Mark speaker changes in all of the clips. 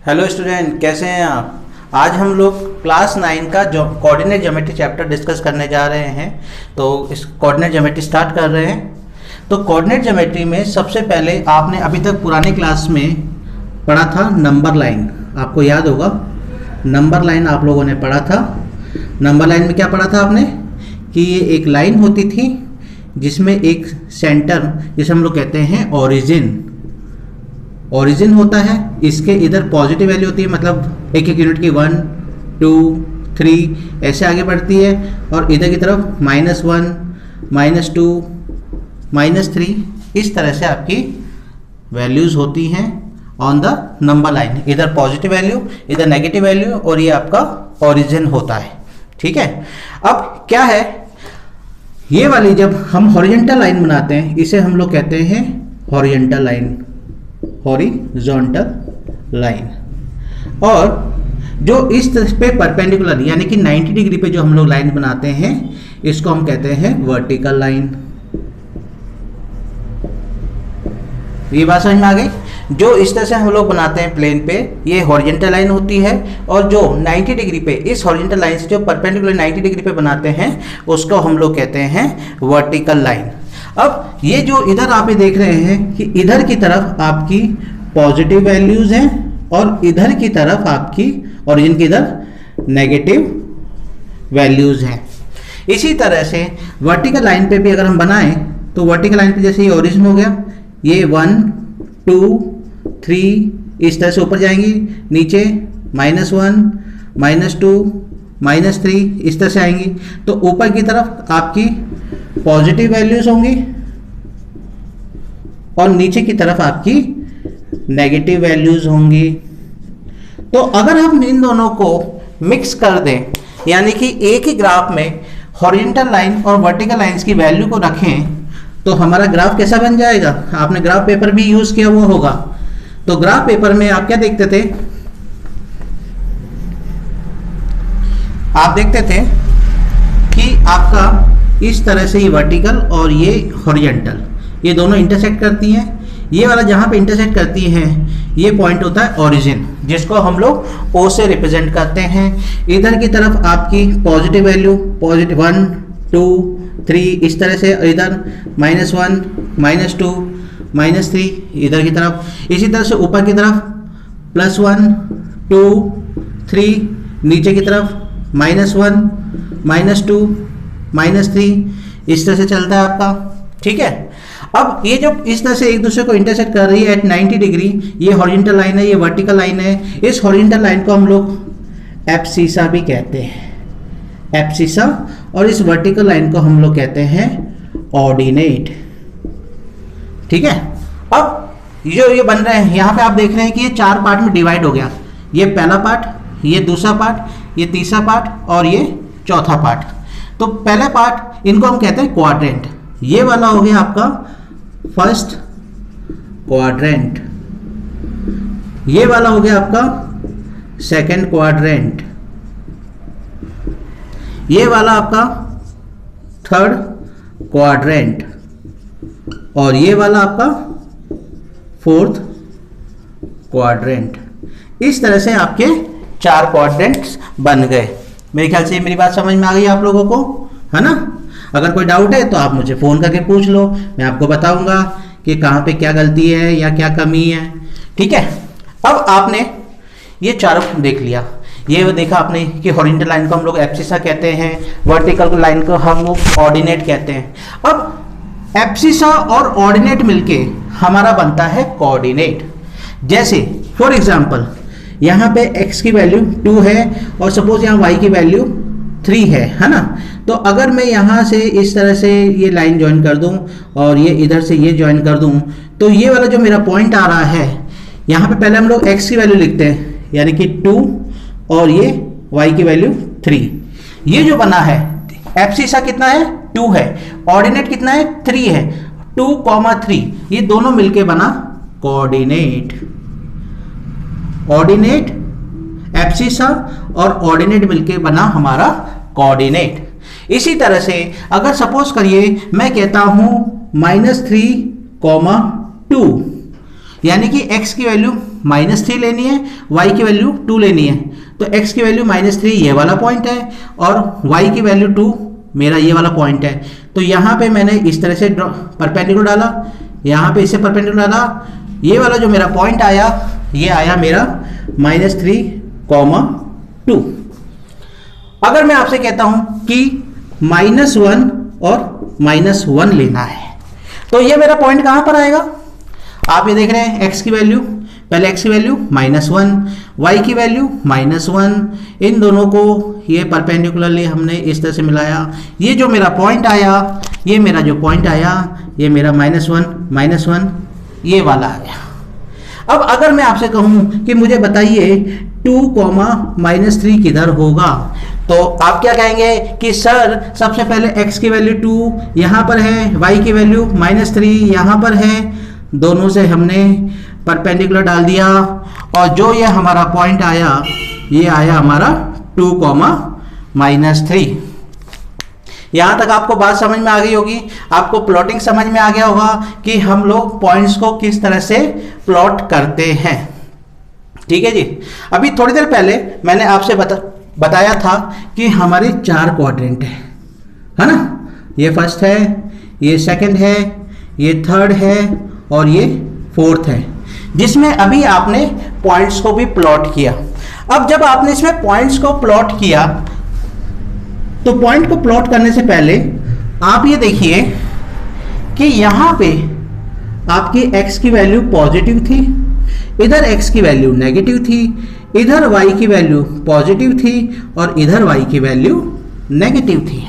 Speaker 1: Hello student, कैसे हैं आप। आज हम लोग क्लास 9 का जो कोऑर्डिनेट ज्योमेट्री चैप्टर डिस्कस करने जा रहे हैं। तो इस कोऑर्डिनेट ज्योमेट्री स्टार्ट कर रहे हैं। तो कोऑर्डिनेट ज्योमेट्री में सबसे पहले आपने अभी तक पुराने क्लास में पढ़ा था नंबर लाइन। आपको याद होगा नंबर लाइन आप लोगों ने पढ़ा था। नंबर लाइन में क्या पढ़ा था आपने कि ये एक लाइन होती थी जिसमें एक सेंटर, जिसे हम लोग कहते हैं ओरिजिन होता है। इसके इधर पॉजिटिव वैल्यू होती है, मतलब एक एक यूनिट की 1, 2, 3 ऐसे आगे बढ़ती है, और इधर की तरफ -1, -2, -3 इस तरह से आपकी वैल्यूज़ होती हैं ऑन द नंबर लाइन। इधर पॉजिटिव वैल्यू, इधर नेगेटिव वैल्यू, और ये आपका ओरिजिन होता है। ठीक है। अब क्या है, ये वाली जब हम हॉरिजॉन्टल लाइन बनाते हैं इसे हम लोग कहते हैं हॉरिजॉन्टल लाइन। और जो इस पे परपेंडिकुलर यानी कि 90 डिग्री पे जो हम लोग लाइन बनाते हैं इसको हम कहते हैं वर्टिकल लाइन। ये बात समझ में आ गई। जो इस तरह से हम लोग बनाते हैं प्लेन पे, ये हॉरिजॉन्टल लाइन होती है, और जो 90 डिग्री पे इस हॉरिजॉन्टल लाइन से जो परपेंडिकुलर 90 डिग्री पे बनाते हैं उसको हम लोग कहते हैं वर्टिकल लाइन। अब ये जो इधर आप देख रहे हैं कि इधर की तरफ आपकी पॉजिटिव वैल्यूज हैं और इधर की तरफ आपकी ओरिजिन की इधर नेगेटिव वैल्यूज हैं। इसी तरह से वर्टिकल लाइन पे भी अगर हम बनाएं तो वर्टिकल लाइन पे जैसे ये ओरिजिन हो गया, ये 1, 2, 3 इस तरह से ऊपर जाएंगी, नीचे -1, -2, -3 इस तरह से आएंगी। तो ऊपर की तरफ आपकी पॉजिटिव वैल्यूज होंगी और नीचे की तरफ आपकी नेगेटिव वैल्यूज होंगी। तो अगर हम इन दोनों को मिक्स कर दें, यानी कि एक ही ग्राफ में हॉरिजॉन्टल लाइन और वर्टिकल लाइंस की वैल्यू को रखें, तो हमारा ग्राफ कैसा बन जाएगा। आपने ग्राफ पेपर भी यूज किया हुआ होगा। तो ग्राफ पेपर में आप क्या देखते थे, आप देखते थे कि आपका इस तरह से ये वर्टिकल और ये हॉरिजॉन्टल ये दोनों इंटरसेक्ट करती हैं। ये वाला जहाँ पे इंटरसेक्ट करती हैं ये पॉइंट होता है ओरिजिन, जिसको हम लोग O से रिप्रेजेंट करते हैं। इधर की तरफ आपकी पॉजिटिव वैल्यू, पॉजिटिव 1, 2, 3 इस तरह से, इधर -1, -2, -3 इधर की तरफ। इसी तरह से ऊपर की तरफ +1, 2, 3 नीचे की तरफ -1, -2, -3 इस तरह से चलता है आपका। ठीक है। अब ये जब इस तरह से एक दूसरे को इंटरसेक्ट कर रही है एट 90 डिग्री, ये हॉरिजॉन्टल लाइन है, ये वर्टिकल लाइन है। इस हॉरिजॉन्टल लाइन को हम लोग एब्सिसा भी कहते हैं, एब्सिसा। और इस वर्टिकल लाइन को हम लोग कहते हैं ऑर्डिनेट। ठीक है। अब ये बन रहे हैं, यहाँ पे आप देख रहे हैं कि ये 4 पार्ट में डिवाइड हो गया। ये पहला पार्ट, ये दूसरा पार्ट, ये तीसरा पार्ट और ये चौथा पार्ट। तो पहला पार्ट इनको हम कहते हैं क्वाड्रेंट। ये वाला हो गया आपका फर्स्ट क्वाड्रेंट, ये वाला हो गया आपका सेकंड क्वाड्रेंट, ये वाला आपका थर्ड क्वाड्रेंट, और ये वाला आपका फोर्थ क्वाड्रेंट। इस तरह से आपके 4 क्वाड्रेंट्स बन गए। मेरे ख्याल से मेरी बात समझ में आ गई आप लोगों को, है ना। अगर कोई डाउट है तो आप मुझे फ़ोन करके पूछ लो, मैं आपको बताऊंगा कि कहाँ पे क्या गलती है या क्या कमी है। ठीक है। अब आपने ये चारों देख लिया। ये देखा आपने कि हॉरिजॉन्टल लाइन को हम लोग एब्सिसा कहते हैं, वर्टिकल लाइन को हम लोग ऑर्डिनेट कहते हैं। अब एब्सिसा और ऑर्डिनेट मिलके हमारा बनता है कोऑर्डिनेट। जैसे फॉर एग्जाम्पल यहाँ पे x की वैल्यू 2 है और सपोज यहाँ y की वैल्यू 3 है ना। तो अगर मैं यहाँ से इस तरह से ये लाइन ज्वाइन कर दूँ और ये इधर से ये ज्वाइन कर दूँ, तो ये वाला जो मेरा पॉइंट आ रहा है, यहाँ पे पहले हम लोग x की वैल्यू लिखते हैं, यानी कि 2, और ये y की वैल्यू 3। ये जो बना है एब्सिसा कितना है, 2 है, ऑर्डिनेट कितना है, 3 है। 2, 3 ये दोनों मिलके बना कोऑर्डिनेट। ऑर्डिनेट, एब्सिसा और ऑर्डिनेट मिलके बना हमारा कोऑर्डिनेट। इसी तरह से अगर सपोज करिए मैं कहता हूं -3, 2, यानी कि x की वैल्यू -3 लेनी है, y की वैल्यू 2 लेनी है। तो x की वैल्यू -3 ये वाला पॉइंट है और y की वैल्यू 2 मेरा ये वाला पॉइंट है। तो यहाँ पे मैंने इस तरह से परपेंडिकुलर डाला, यहाँ पे इससे परपेंडिकुलर डाला, ये वाला जो मेरा पॉइंट आया ये आया मेरा -3,2। अगर मैं आपसे कहता हूं कि -1 और -1 लेना है तो ये मेरा पॉइंट कहां पर आएगा? आप ये देख रहे हैं x की वैल्यू, पहले x की वैल्यू -1, y की वैल्यू -1, इन दोनों को ये परपेंडिकुलरली हमने इस तरह से मिलाया। ये जो मेरा पॉइंट आया, ये मेरा जो पॉइंट आया, ये मेरा -1 ये वाला आया। अब अगर मैं आपसे कहूं कि मुझे बताइए 2,-3 किधर होगा, तो आप क्या कहेंगे कि सर सबसे पहले x की वैल्यू 2 यहाँ पर है, y की वैल्यू -3 यहाँ पर है, दोनों से हमने परपेंडिकुलर डाल दिया और जो ये हमारा पॉइंट आया ये आया हमारा 2,-3। यहाँ तक आपको बात समझ में आ गई होगी, आपको प्लॉटिंग समझ में आ गया होगा कि हम लोग पॉइंट्स को किस तरह से प्लॉट करते हैं। ठीक है जी। अभी थोड़ी देर पहले मैंने आपसे बताया था कि हमारे 4 क्वाड्रेंट है ना। ये फर्स्ट है, ये सेकंड है, ये थर्ड है और ये फोर्थ है, जिसमें अभी आपने पॉइंट्स को भी प्लॉट किया। अब जब आपने इसमें पॉइंट्स को प्लॉट किया तो पॉइंट को प्लॉट करने से पहले आप ये देखिए कि यहाँ पे आपकी x की वैल्यू पॉजिटिव थी, इधर x की वैल्यू नेगेटिव थी, इधर y की वैल्यू पॉजिटिव थी और इधर y की वैल्यू नेगेटिव थी।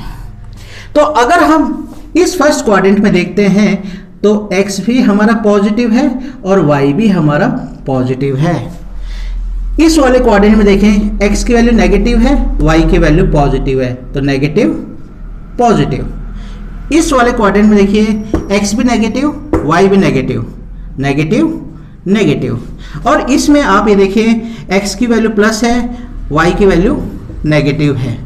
Speaker 1: तो अगर हम इस फर्स्ट क्वाड्रेंट में देखते हैं तो x भी हमारा पॉजिटिव है और y भी हमारा पॉजिटिव है। इस वाले क्वाड्रेंट में देखें x की वैल्यू नेगेटिव है, y की वैल्यू पॉजिटिव है, तो नेगेटिव पॉजिटिव। इस वाले क्वाड्रेंट में देखिए x भी नेगेटिव, y भी नेगेटिव, नेगेटिव नेगेटिव। और इसमें आप ये देखिए x की वैल्यू प्लस है, y की वैल्यू नेगेटिव है।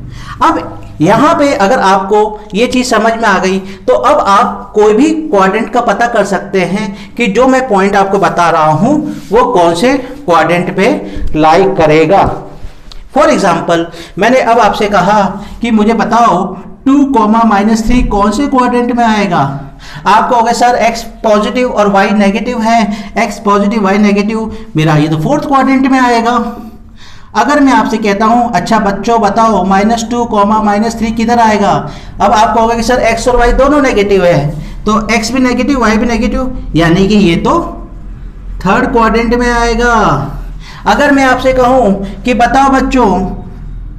Speaker 1: अब यहाँ पे अगर आपको ये चीज समझ में आ गई तो अब आप कोई भी क्वाड्रेंट का पता कर सकते हैं कि जो मैं पॉइंट आपको बता रहा हूं वो कौन से क्वाड्रेंट पे लाई करेगा। फॉर एग्जाम्पल मैंने अब आपसे कहा कि मुझे बताओ 2,-3 कौन से क्वाड्रेंट में आएगा। आप कहोगे सर x पॉजिटिव और y नेगेटिव है, x पॉजिटिव y नेगेटिव, मेरा ये तो फोर्थ क्वाड्रेंट में आएगा। अगर मैं आपसे कहता हूं अच्छा बच्चों बताओ -2,-3 किधर आएगा, अब आप कहोगे कि सर x और y दोनों नेगेटिव है, तो x भी नेगेटिव y भी नेगेटिव, यानी कि ये तो थर्ड क्वाड्रेंट में आएगा। अगर मैं आपसे कहूं कि बताओ बच्चों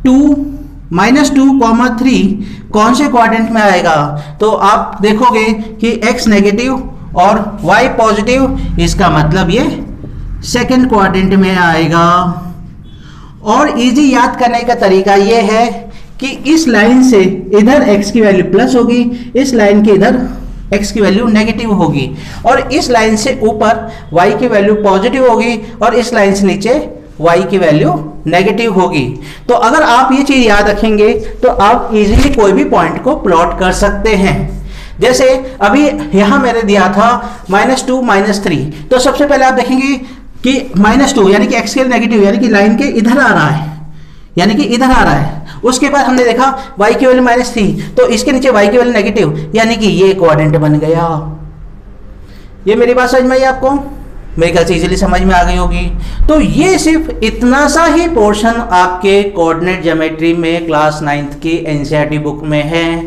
Speaker 1: 2,-3 कौन से क्वाड्रेंट में आएगा, तो आप देखोगे कि x नेगेटिव और y पॉजिटिव, इसका मतलब ये सेकंड क्वाड्रेंट में आएगा। और इजी याद करने का तरीका ये है कि इस लाइन से इधर x की वैल्यू प्लस होगी, इस लाइन के इधर x की वैल्यू नेगेटिव होगी, और इस लाइन से ऊपर y की वैल्यू पॉजिटिव होगी और इस लाइन से नीचे y की वैल्यू नेगेटिव होगी। तो अगर आप ये चीज याद रखेंगे तो आप इजीली कोई भी पॉइंट को प्लॉट कर सकते हैं। जैसे अभी यहां मैंने दिया था -2-3, तो सबसे पहले आप देखेंगे कि -2 यानी कि x के नेगेटिव, यानी कि लाइन के इधर आ रहा है, यानी कि इधर आ रहा है। उसके बाद हमने देखा y की वैल्यू -3, तो इसके नीचे y की वैल्यू नेगेटिव, यानी कि ये क्वाड्रेंट बन गया। ये मेरी बात समझ में आई आपको? मेरे ख्याल से इजीली समझ में आ गई होगी। तो ये सिर्फ इतना सा ही पोर्शन आपके कोऑर्डिनेट ज्योमेट्री में क्लास 9th की एनसीईआरटी बुक में है।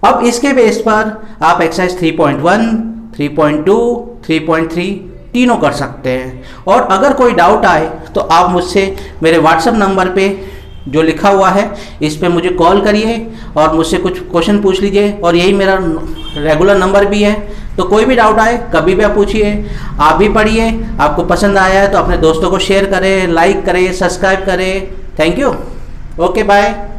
Speaker 1: अब इसके बेस पर आप एक्सरसाइज 3.1, 3.2, 3.3 तीनों कर सकते हैं। और अगर कोई डाउट आए तो आप मुझसे मेरे व्हाट्सएप नंबर पे जो लिखा हुआ है इस पे मुझे कॉल करिए और मुझसे कुछ क्वेश्चन पूछ लीजिए, और यही मेरा रेगुलर नंबर भी है। तो कोई भी डाउट आए कभी भी आप पूछिए। आप भी पढ़िए, आपको पसंद आया है तो अपने दोस्तों को शेयर करें, लाइक करें, सब्सक्राइब करें। Thank you, okay bye.